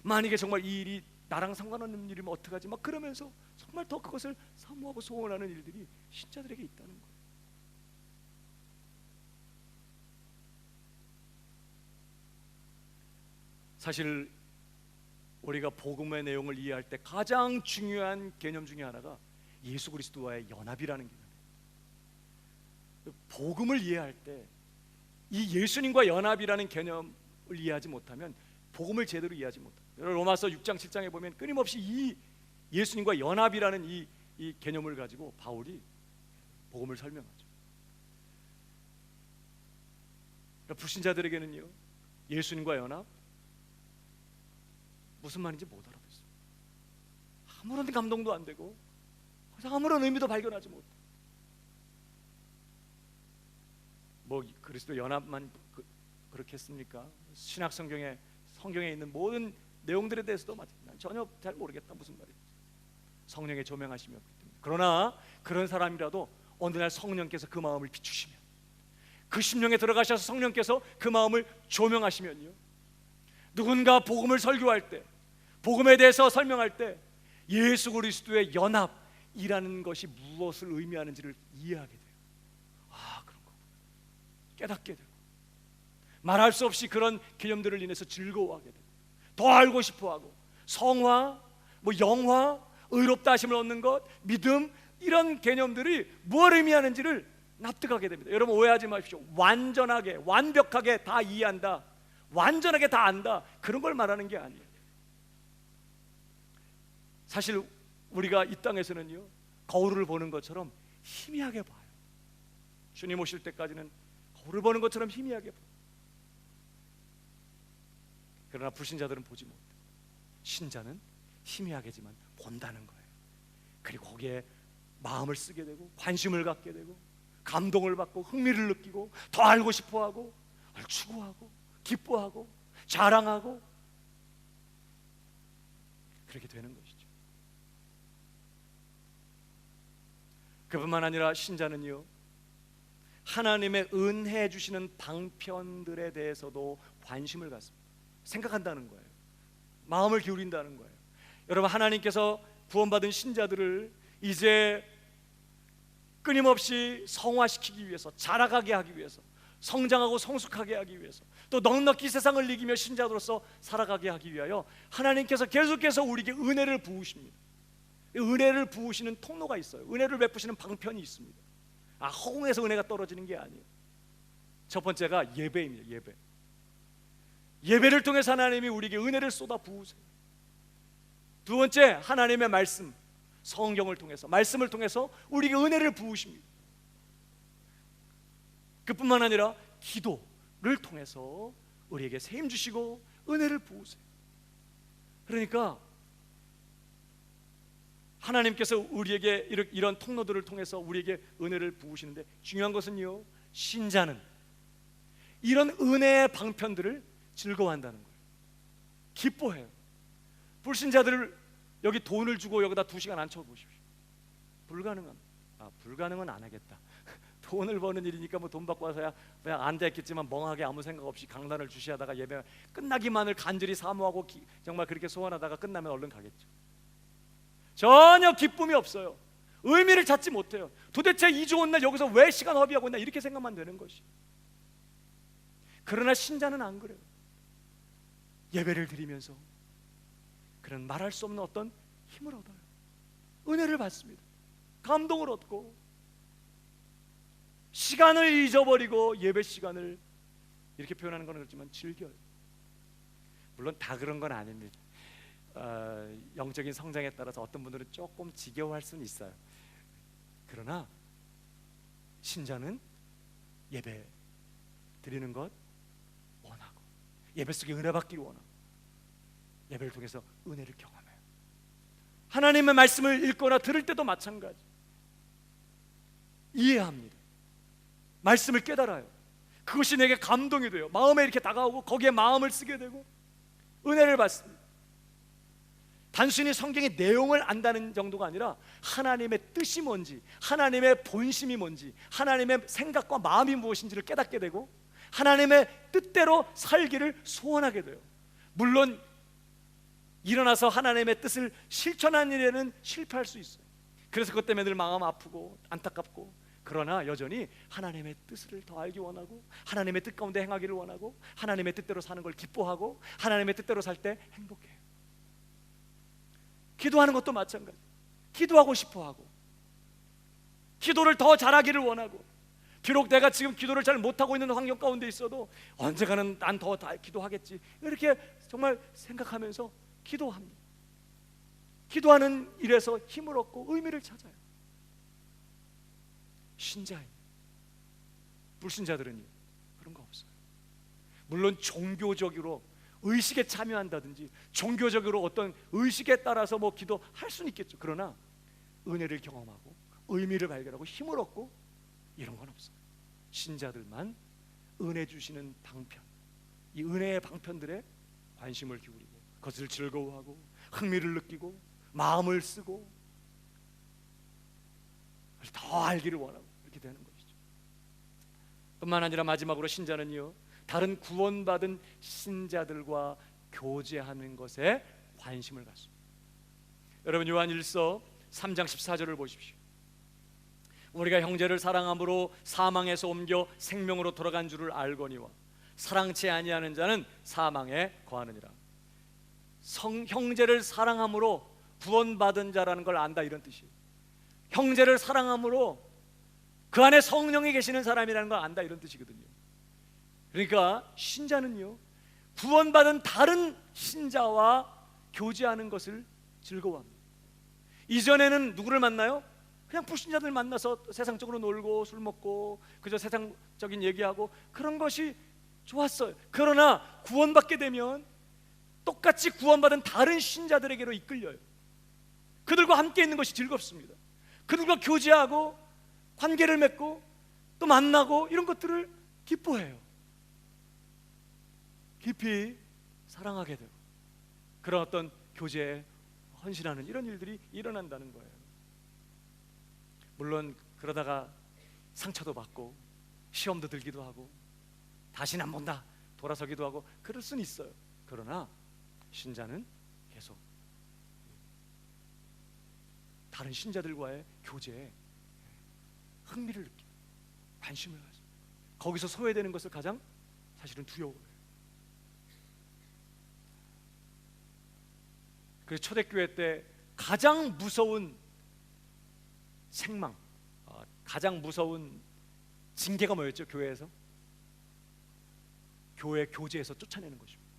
만약에 정말 이 일이 나랑 상관없는 일이면 어떡하지 막 그러면서 정말 더 그것을 사모하고 소원하는 일들이 신자들에게 있다는 거예요. 사실 우리가 복음의 내용을 이해할 때 가장 중요한 개념 중에 하나가 예수 그리스도와의 연합이라는 개념이에요. 복음을 이해할 때 이 예수님과 연합이라는 개념을 이해하지 못하면 복음을 제대로 이해하지 못합니다. 로마서 6장 7장에 보면 끊임없이 이 예수님과 연합이라는 이 개념을 가지고 바울이 복음을 설명하죠. 그러니까 불신자들에게는요, 예수님과 연합 무슨 말인지 못 알아듣어요. 아무런 감동도 안 되고 아무런 의미도 발견하지 못해. 뭐 그리스도 연합만 그렇게 했습니까? 신약 성경에 있는 모든 내용들에 대해서도 난 전혀 잘 모르겠다, 무슨 말인지. 성령의 조명하심이 없기 때문에. 그러나 그런 사람이라도 어느 날 성령께서 그 마음을 비추시면, 그 심령에 들어가셔서 성령께서 그 마음을 조명하시면요, 누군가 복음을 설교할 때, 복음에 대해서 설명할 때 예수 그리스도의 연합이라는 것이 무엇을 의미하는지를 이해하게 돼요. 아, 그런 거구나. 깨닫게 되고 말할 수 없이 그런 개념들을 인해서 즐거워하게 되고 더 알고 싶어하고, 성화, 뭐 영화, 의롭다 하심을 얻는 것, 믿음, 이런 개념들이 무엇을 의미하는지를 납득하게 됩니다. 여러분 오해하지 마십시오. 완전하게, 완벽하게 다 이해한다, 완전하게 다 안다, 그런 걸 말하는 게 아니에요. 사실 우리가 이 땅에서는요, 거울을 보는 것처럼 희미하게 봐요. 주님 오실 때까지는 거울을 보는 것처럼 희미하게 봐요. 그러나 불신자들은 보지 못해요. 신자는 희미하게지만 본다는 거예요. 그리고 거기에 마음을 쓰게 되고 관심을 갖게 되고 감동을 받고 흥미를 느끼고 더 알고 싶어하고 추구하고 기뻐하고 자랑하고 그렇게 되는 것이죠. 그뿐만 아니라 신자는요, 하나님의 은혜 주시는 방편들에 대해서도 관심을 갖습니다. 생각한다는 거예요. 마음을 기울인다는 거예요. 여러분, 하나님께서 구원받은 신자들을 이제 끊임없이 성화시키기 위해서, 자라가게 하기 위해서, 성장하고 성숙하게 하기 위해서, 또 넉넉히 세상을 이기며 신자로서 살아가게 하기 위하여 하나님께서 계속해서 우리에게 은혜를 부으십니다. 은혜를 부으시는 통로가 있어요. 은혜를 베푸시는 방편이 있습니다. 허공에서 은혜가 떨어지는 게 아니에요. 첫 번째가 예배입니다. 예배. 예배를 통해서 하나님이 우리에게 은혜를 쏟아 부으세요. 두 번째, 하나님의 말씀, 성경을 통해서, 말씀을 통해서 우리에게 은혜를 부으십니다. 그뿐만 아니라 기도를 통해서 우리에게 세임 주시고 은혜를 부으세요. 그러니까 하나님께서 우리에게 이런 통로들을 통해서 우리에게 은혜를 부으시는데, 중요한 것은요, 신자는 이런 은혜의 방편들을 즐거워한다는 거예요. 기뻐해요. 불신자들을 여기 돈을 주고 여기다 2시간 앉혀보십시오. 불가능은 안 하겠다. 돈을 버는 일이니까 뭐 돈 받고 와서야 그냥 앉아있겠지만 멍하게 아무 생각 없이 강단을 주시하다가 예배 끝나기만을 간절히 사모하고 정말 그렇게 소원하다가 끝나면 얼른 가겠죠. 전혀 기쁨이 없어요. 의미를 찾지 못해요. 도대체 이 좋은 날 여기서 왜 시간 허비하고 있나, 이렇게 생각만 되는 것이. 그러나 신자는 안 그래요. 예배를 드리면서 그런 말할 수 없는 어떤 힘을 얻어요. 은혜를 받습니다. 감동을 얻고 시간을 잊어버리고 예배 시간을, 이렇게 표현하는 건 그렇지만 즐겨요. 물론 다 그런 건 아닙니다. 영적인 성장에 따라서 어떤 분들은 조금 지겨워할 수는 있어요. 그러나 신자는 예배 드리는 것 원하고, 예배 속에 은혜 받기를 원하고, 예배를 통해서 은혜를 경험해요. 하나님의 말씀을 읽거나 들을 때도 마찬가지. 이해합니다. 말씀을 깨달아요. 그것이 내게 감동이 돼요. 마음에 이렇게 다가오고 거기에 마음을 쓰게 되고 은혜를 받습니다. 단순히 성경의 내용을 안다는 정도가 아니라 하나님의 뜻이 뭔지, 하나님의 본심이 뭔지, 하나님의 생각과 마음이 무엇인지를 깨닫게 되고 하나님의 뜻대로 살기를 소원하게 돼요. 물론 일어나서 하나님의 뜻을 실천하는 일에는 실패할 수 있어요. 그래서 그것 때문에 늘 마음 아프고 안타깝고, 그러나 여전히 하나님의 뜻을 더 알기 원하고, 하나님의 뜻 가운데 행하기를 원하고, 하나님의 뜻대로 사는 걸 기뻐하고, 하나님의 뜻대로 살 때 행복해요. 기도하는 것도 마찬가지. 기도하고 싶어하고, 기도를 더 잘하기를 원하고, 비록 내가 지금 기도를 잘 못하고 있는 환경 가운데 있어도 언젠가는 난 더 기도하겠지, 이렇게 정말 생각하면서 기도합니다. 기도하는 일에서 힘을 얻고 의미를 찾아요. 신자입니다. 불신자들은요, 그런 거 없어요. 물론 종교적으로 의식에 참여한다든지 종교적으로 어떤 의식에 따라서 뭐 기도할 수는 있겠죠. 그러나 은혜를 경험하고 의미를 발견하고 힘을 얻고 이런 건 없어요. 신자들만 은혜 주시는 방편, 이 은혜의 방편들에 관심을 기울이고 그것을 즐거워하고 흥미를 느끼고 마음을 쓰고 더 알기를 원하고, 이렇게 되는 것이죠. 뿐만 아니라 마지막으로 신자는요, 다른 구원받은 신자들과 교제하는 것에 관심을 갖습니다. 여러분, 요한일서 3장 14절을 보십시오. 우리가 형제를 사랑함으로 사망에서 옮겨 생명으로 돌아간 줄을 알거니와 사랑치 아니하는 자는 사망에 거하느니라. 형제를 사랑함으로 구원받은 자라는 걸 안다, 이런 뜻이에요. 형제를 사랑함으로 그 안에 성령이 계시는 사람이라는 걸 안다, 이런 뜻이거든요. 그러니까 신자는요, 구원받은 다른 신자와 교제하는 것을 즐거워합니다. 이전에는 누구를 만나요? 그냥 불신자들 만나서 세상적으로 놀고 술 먹고 그저 세상적인 얘기하고 그런 것이 좋았어요. 그러나 구원받게 되면 똑같이 구원받은 다른 신자들에게로 이끌려요. 그들과 함께 있는 것이 즐겁습니다. 그들과 교제하고 관계를 맺고 또 만나고 이런 것들을 기뻐해요. 깊이 사랑하게 되고 그런 어떤 교제에 헌신하는 이런 일들이 일어난다는 거예요. 물론 그러다가 상처도 받고 시험도 들기도 하고 다시는 안 본다 돌아서기도 하고 그럴 수는 있어요. 그러나 신자는 계속 다른 신자들과의 교제에 흥미를 느끼고 관심을 가지고 거기서 소외되는 것을 가장 사실은 두려워해요. 그래서 초대교회 때 가장 무서운 생망, 가장 무서운 징계가 뭐였죠? 교회에서 교회 교제에서 쫓아내는 것입니다.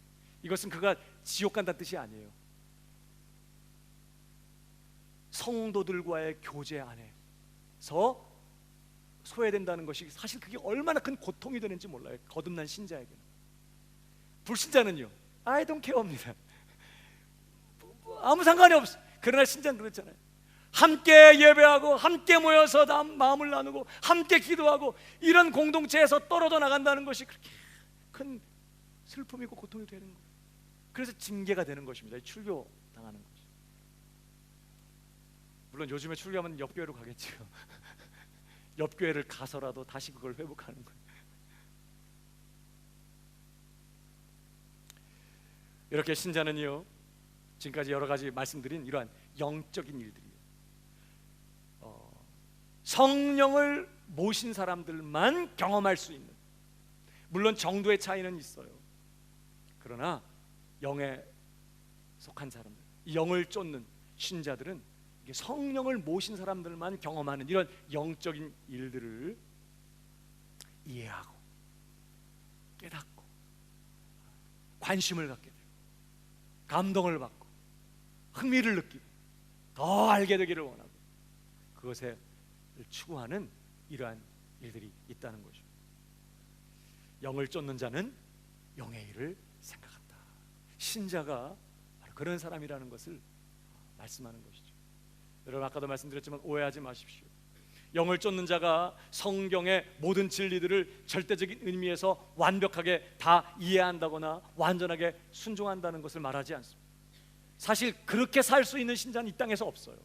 이것은 그가 지옥 간다는 뜻이 아니에요. 성도들과의 교제 안에서 소외된다는 것이 사실 그게 얼마나 큰 고통이 되는지 몰라요. 거듭난 신자에게는. 불신자는요, I don't care입니다. 아무 상관이 없어. 그러나 신자는 그렇잖아요. 함께 예배하고 함께 모여서 마음을 나누고 함께 기도하고 이런 공동체에서 떨어져 나간다는 것이 그렇게 큰 슬픔이고 고통이 되는 거예요. 그래서 징계가 되는 것입니다. 출교 당하는 것이. 물론 요즘에 출교하면 옆교회로 가겠죠. 옆교회를 가서라도 다시 그걸 회복하는 거예요. 이렇게 신자는요, 지금까지 여러 가지 말씀드린 이러한 영적인 일들이에요. 성령을 모신 사람들만 경험할 수 있는, 물론 정도의 차이는 있어요. 그러나 영에 속한 사람들, 영을 쫓는 신자들은 성령을 모신 사람들만 경험하는 이런 영적인 일들을 이해하고 깨닫고 관심을 갖게 되고 감동을 받고 흥미를 느끼고 더 알게 되기를 원하고 그것에 추구하는 이러한 일들이 있다는 거죠. 영을 쫓는 자는 영의 일을 생각한다. 신자가 바로 그런 사람이라는 것을 말씀하는 것이죠. 여러분, 아까도 말씀드렸지만 오해하지 마십시오. 영을 쫓는 자가 성경의 모든 진리들을 절대적인 의미에서 완벽하게 다 이해한다거나 완전하게 순종한다는 것을 말하지 않습니다. 사실 그렇게 살 수 있는 신자는 이 땅에서 없어요.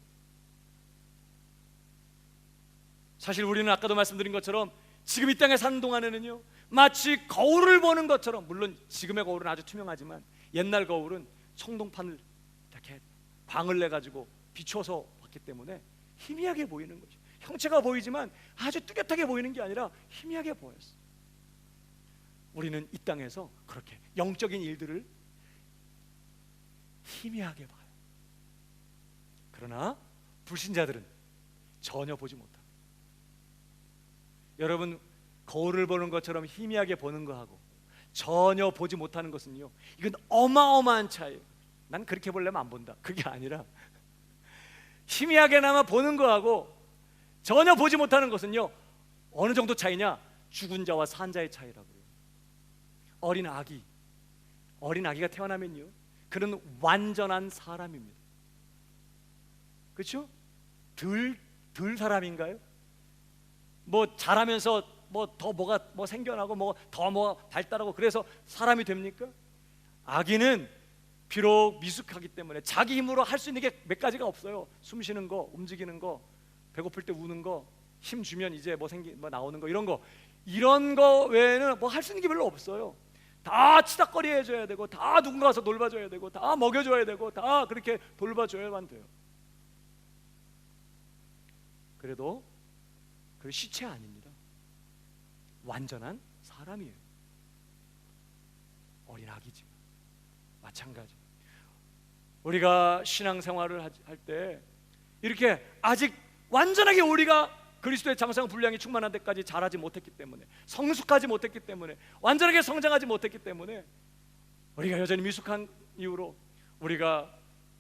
사실 우리는 아까도 말씀드린 것처럼 지금 이 땅에 사는 동안에는요, 마치 거울을 보는 것처럼, 물론 지금의 거울은 아주 투명하지만 옛날 거울은 청동판을 이렇게 광을 내가지고 비춰서 봤기 때문에 희미하게 보이는 거죠. 형체가 보이지만 아주 뚜렷하게 보이는 게 아니라 희미하게 보였어요. 우리는 이 땅에서 그렇게 영적인 일들을 희미하게 봐요. 그러나 불신자들은 전혀 보지 못합니다. 여러분, 거울을 보는 것처럼 희미하게 보는 거하고 전혀 보지 못하는 것은요, 이건 어마어마한 차이예요. 난 그렇게 보려면 안 본다, 그게 아니라 희미하게나마 보는 거하고 전혀 보지 못하는 것은요, 어느 정도 차이냐? 죽은 자와 산 자의 차이라고요. 어린 아기가 태어나면요, 그는 완전한 사람입니다. 그렇죠? 덜 사람인가요? 뭐 자라면서 뭐 더 뭐가 뭐 생겨나고 뭐 더 뭐 발달하고 그래서 사람이 됩니까? 아기는 비록 미숙하기 때문에 자기 힘으로 할 수 있는 게 몇 가지가 없어요. 숨 쉬는 거, 움직이는 거, 배고플 때 우는 거, 힘 주면 이제 뭐 나오는 거, 이런 거 외에는 뭐 할 수 있는 게 별로 없어요. 다 치닥거리 해줘야 되고, 다 누군가 와서 놀봐줘야 되고, 다 먹여줘야 되고, 다 그렇게 돌봐줘야만 돼요. 그래도 그 시체 아닙니다. 완전한 사람이에요. 어린 아기지. 마찬가지. 우리가 신앙생활을 할 때 이렇게 아직 완전하게 우리가 그리스도의 장성 분량이 충만한 데까지 자라지 못했기 때문에, 성숙하지 못했기 때문에, 완전하게 성장하지 못했기 때문에 우리가 여전히 미숙한 이유로 우리가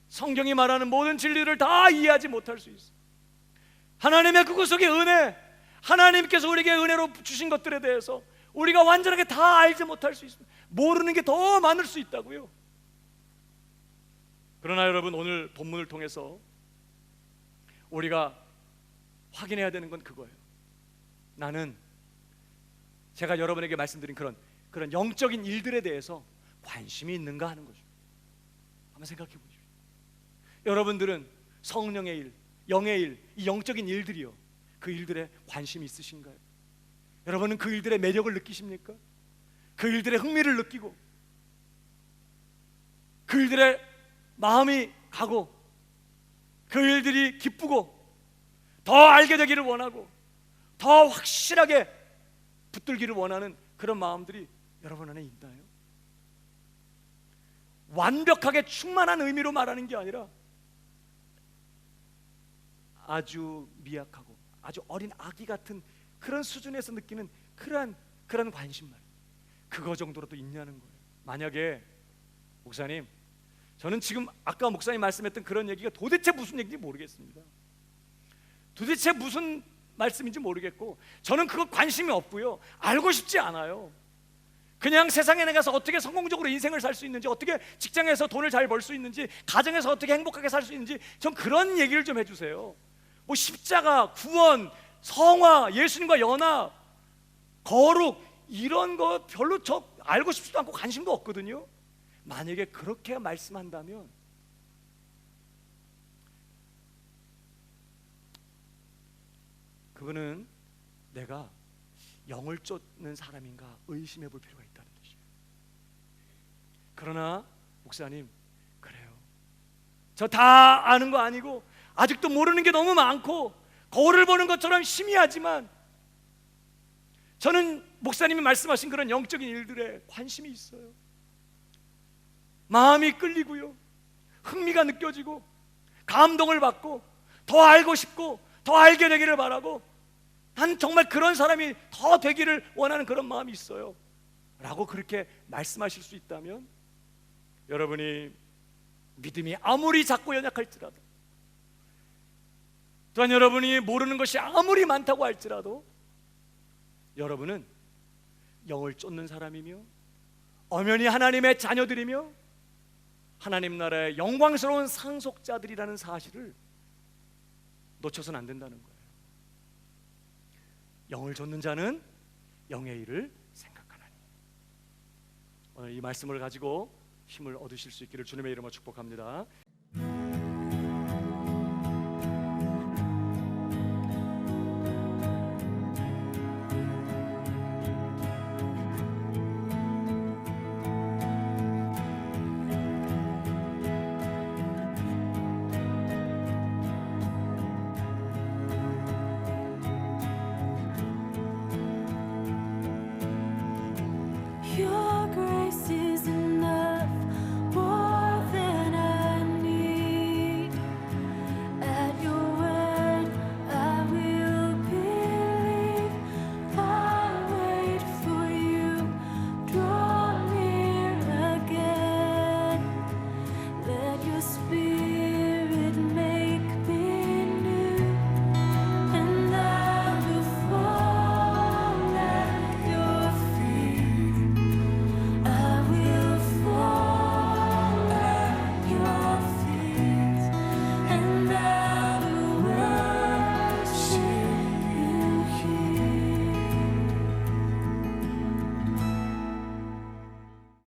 성경이 말하는 모든 진리를 다 이해하지 못할 수 있어요. 하나님의 그 구속의 은혜, 하나님께서 우리에게 은혜로 주신 것들에 대해서 우리가 완전하게 다 알지 못할 수 있습니다. 모르는 게 더 많을 수 있다고요. 그러나 여러분, 오늘 본문을 통해서 우리가 확인해야 되는 건 그거예요. 나는 제가 여러분에게 말씀드린 그런 영적인 일들에 대해서 관심이 있는가 하는 거죠. 한번 생각해 보십시오. 여러분들은 성령의 일, 영의 일, 이 영적인 일들이요, 그 일들에 관심이 있으신가요? 여러분은 그 일들의 매력을 느끼십니까? 그 일들의 흥미를 느끼고 그 일들의 마음이 가고 그 일들이 기쁘고 더 알게 되기를 원하고 더 확실하게 붙들기를 원하는 그런 마음들이 여러분 안에 있나요? 완벽하게 충만한 의미로 말하는 게 아니라 아주 미약하고 아주 어린 아기 같은 그런 수준에서 느끼는 그런 관심만, 그거 정도로도 있냐는 거예요. 만약에 목사님, 저는 지금 아까 목사님 말씀했던 그런 얘기가 도대체 무슨 얘기인지 모르겠습니다. 도대체 무슨 말씀인지 모르겠고 저는 그거 관심이 없고요, 알고 싶지 않아요. 그냥 세상에 나가서 어떻게 성공적으로 인생을 살 수 있는지, 어떻게 직장에서 돈을 잘 벌 수 있는지, 가정에서 어떻게 행복하게 살 수 있는지 전 그런 얘기를 좀 해주세요. 뭐 십자가, 구원, 성화, 예수님과 연합, 거룩 이런 거 별로 저 알고 싶지도 않고 관심도 없거든요. 만약에 그렇게 말씀한다면 그거는 내가 영을 쫓는 사람인가 의심해 볼 필요가 있다는 뜻이에요. 그러나 목사님, 그래요, 저 다 아는 거 아니고 아직도 모르는 게 너무 많고 거울을 보는 것처럼 희미하지만 저는 목사님이 말씀하신 그런 영적인 일들에 관심이 있어요. 마음이 끌리고요, 흥미가 느껴지고 감동을 받고 더 알고 싶고 더 알게 되기를 바라고, 난 정말 그런 사람이 더 되기를 원하는 그런 마음이 있어요 라고 그렇게 말씀하실 수 있다면, 여러분이 믿음이 아무리 작고 연약할지라도, 또한 여러분이 모르는 것이 아무리 많다고 할지라도 여러분은 영을 쫓는 사람이며 엄연히 하나님의 자녀들이며 하나님 나라의 영광스러운 상속자들이라는 사실을 놓쳐서는 안 된다는 거예요. 영을 쫓는 자는 영의 일을 생각하나니. 오늘 이 말씀을 가지고 힘을 얻으실 수 있기를 주님의 이름으로 축복합니다.